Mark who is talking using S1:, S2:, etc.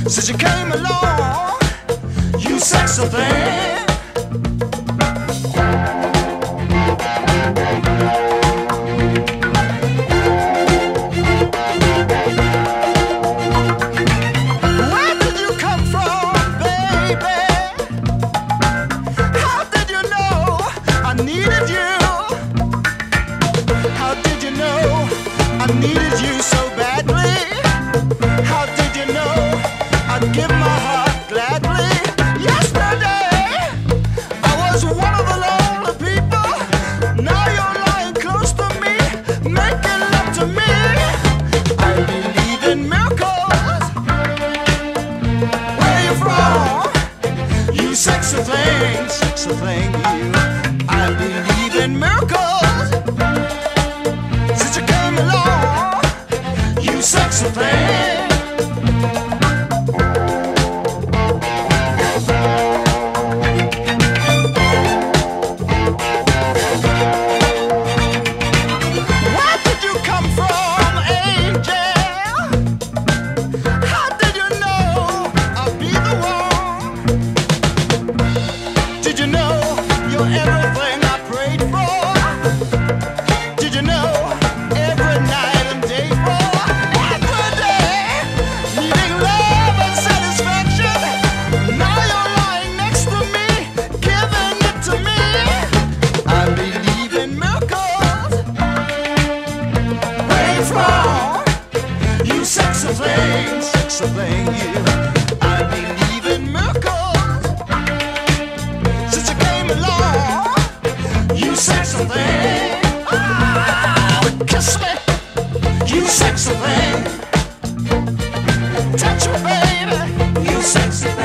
S1: Since you came along, you sexy thing. Where did you come from, baby? How did you know I needed you? How did you know I needed you so badly? How did you know I'd give my heart gladly? Yesterday I was one of the lonely people. Now you're lying close to me, making love to me. I believe in miracles. Where you from? You sexy thing, you. I believe in miracles. Since you came along, you sexy thing. Did you know you're everything I prayed for? Did you know every night and day for? Every day, needing love and satisfaction. Now you're lying next to me, giving it to me. I believe in miracles. Where you from? You sexy thing, you. I believe in miracles. You sexy thing. Oh, kiss me. You sexy thing. Touch me, baby. You sexy thing.